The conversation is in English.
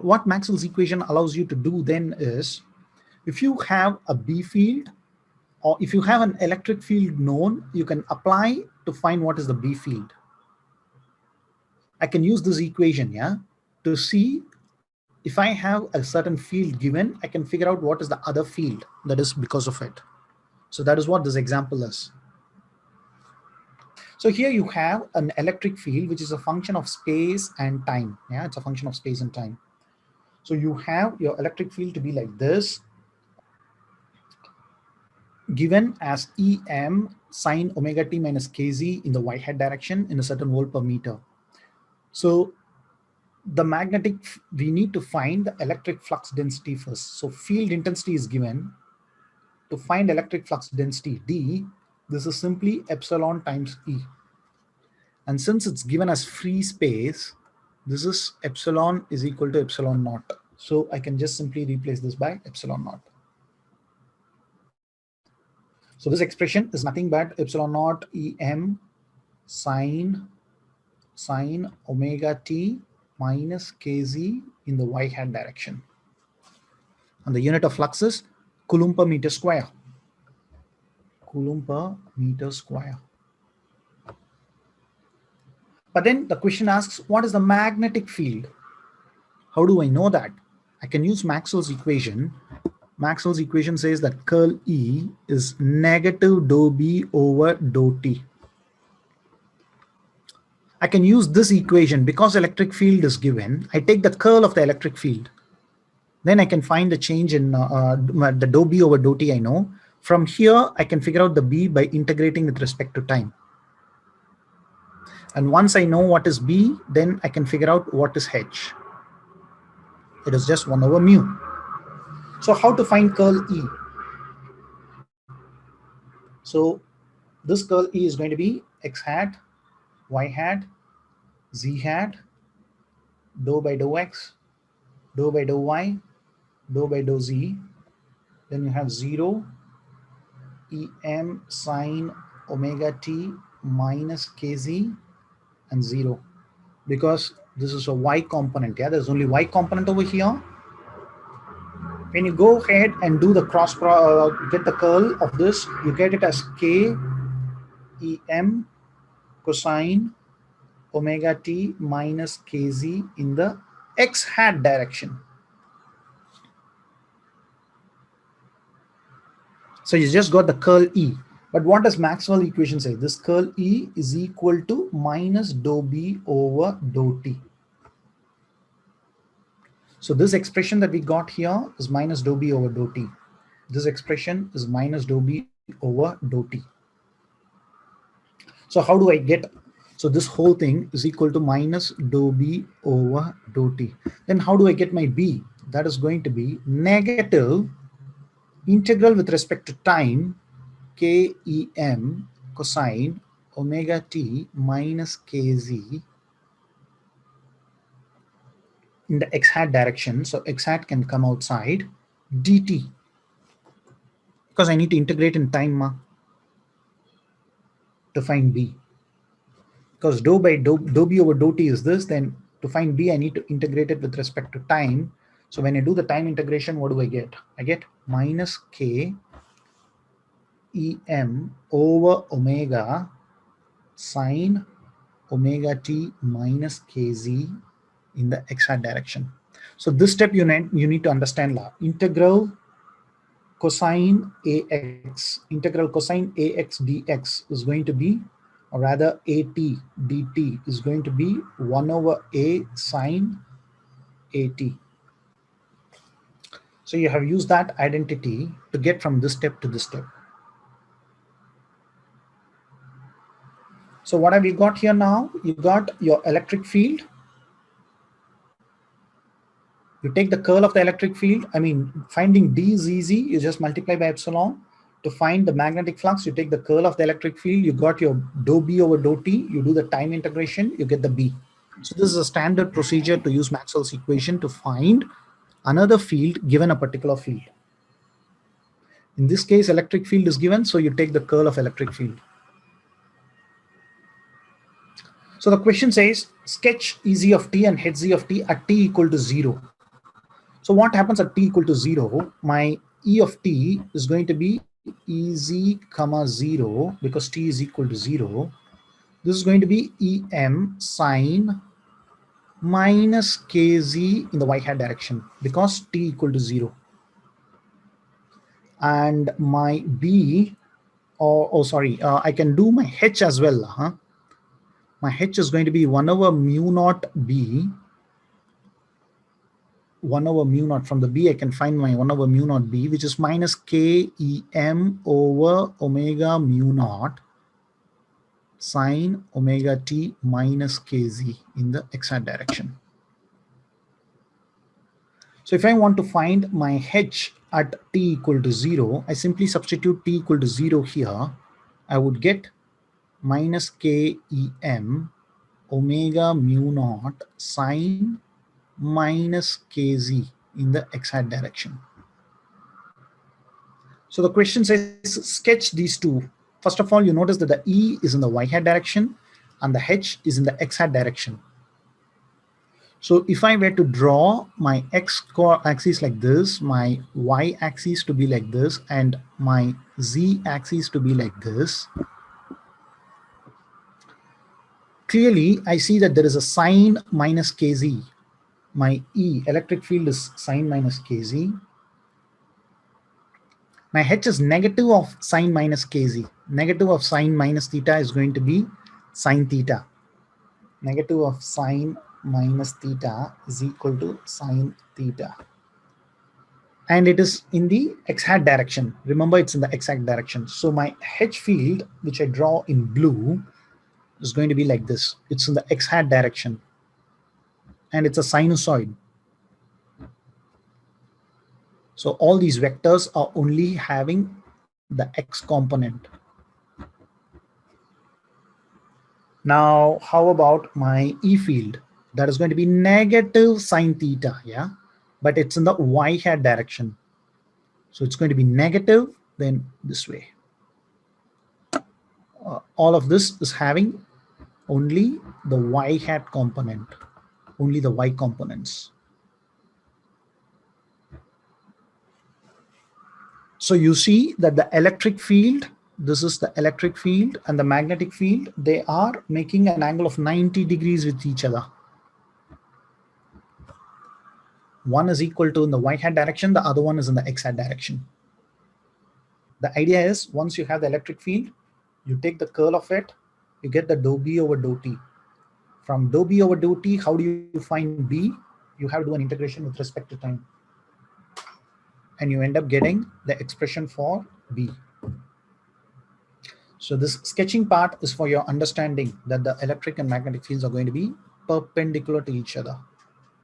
what Maxwell's equation allows you to do then is, if you have a B field, or if you have an electric field known, you can apply to find what is the B field. I can use this equation, yeah, to see if I have a certain field given, I can figure out what is the other field that is because of it. So that is what this example is. So here you have an electric field, which is a function of space and time. Yeah, it's a function of space and time. So you have your electric field to be like this, given as Em sine omega t minus kz in the y hat direction in a certain volt per meter. So the magnetic, we need to find the electric flux density first. So field intensity is given. To find electric flux density D, this is simply epsilon times E. And since it's given as free space, this is epsilon is equal to epsilon naught. So I can just simply replace this by epsilon naught. So this expression is nothing but epsilon naught Em sine omega t minus kz in the y hat direction. And the unit of flux is Coulomb per meter square. Coulomb per meter square. But then the question asks, what is the magnetic field? How do I know that? I can use Maxwell's equation. Maxwell's equation says that curl E is negative dou B over dou T. I can use this equation because electric field is given. I take the curl of the electric field. Then I can find the change in the dou B over dou T I know. From here, I can figure out the B by integrating with respect to time. And once I know what is B, then I can figure out what is H. It is just 1 over mu. So how to find curl E? So this curl E is going to be x hat, y hat, z hat, dou by dou x, dou by dou y, dou by dou z. Then you have 0, Em sine omega t minus kz, and 0, because this is a y component. Yeah, there's only y component over here. When you go ahead and do the get the curl of this, you get it as k Em cosine omega t minus kz in the x hat direction. So you just got the curl E. But what does Maxwell equation say? This curl E is equal to minus dou B over dou T. So this expression that we got here is minus dou B over dou T. This expression is minus dou B over dou T. So how do I get? So this whole thing is equal to minus dou B over dou T. Then how do I get my B? That is going to be negative integral with respect to time Kem cosine omega t minus kz in the x hat direction. So x hat can come outside dt, because I need to integrate in time to find B. Because dou B over dou T is this, then to find B I need to integrate it with respect to time. So when I do the time integration, what do I get? I get minus k Em over omega sine omega t minus kz in the x hat direction. So this step you need to understand integral cosine ax dx is going to be, or rather at dt is going to be 1 over a sine at. So you have used that identity to get from this step to this step. So what have you got here now? You got your electric field. You take the curl of the electric field. I mean, finding D is easy. You just multiply by epsilon. To find the magnetic flux, you take the curl of the electric field. You got your dou B over dou T. You do the time integration. You get the B. So this is a standard procedure to use Maxwell's equation to find another field given a particular field. In this case, electric field is given, so you take the curl of electric field. So the question says, sketch EZ of t and HZ of t at t equal to 0. So what happens at t equal to 0? My E of t is going to be Ez comma 0 because t is equal to 0. This is going to be Em sine minus kz in the y hat direction because t equal to 0. And my b, I can do my h as well. My h is going to be 1 over mu naught b. 1 over mu naught, from the b I can find my 1 over mu naught b, which is minus k em over omega mu naught sine omega t minus kz in the x hat direction. So if I want to find my h at t equal to 0, I simply substitute t equal to 0 here. I would get minus k em omega mu naught sine minus kz in the x hat direction. So the question says sketch these two. First of all, you notice that the E is in the y hat direction and the H is in the x hat direction. So if I were to draw my x axis like this, my y axis to be like this, and my z axis to be like this, clearly I see that there is a sine minus kz. My E, electric field, is sine minus kz. My h is negative of sine minus kz. Negative of sine minus theta is going to be sine theta. Negative of sine minus theta is equal to sine theta. And it is in the x hat direction. Remember, it's in the x hat direction. So my h field, which I draw in blue, is going to be like this. It's in the x hat direction. And it's a sinusoid. So all these vectors are only having the x component. Now, how about my E field? That is going to be negative sine theta, yeah? But it's in the y hat direction. So it's going to be negative, then this way. All of this is having only the y hat component, only the y components. So you see that the electric field, this is the electric field, and the magnetic field, they are making an angle of 90 degrees with each other. One is equal to in the y hat direction, the other one is in the x hat direction. The idea is, once you have the electric field, you take the curl of it, you get the dou B over dou T. From dou B over dou T, how do you find B? You have to do an integration with respect to time. And you end up getting the expression for B. So this sketching part is for your understanding that the electric and magnetic fields are going to be perpendicular to each other.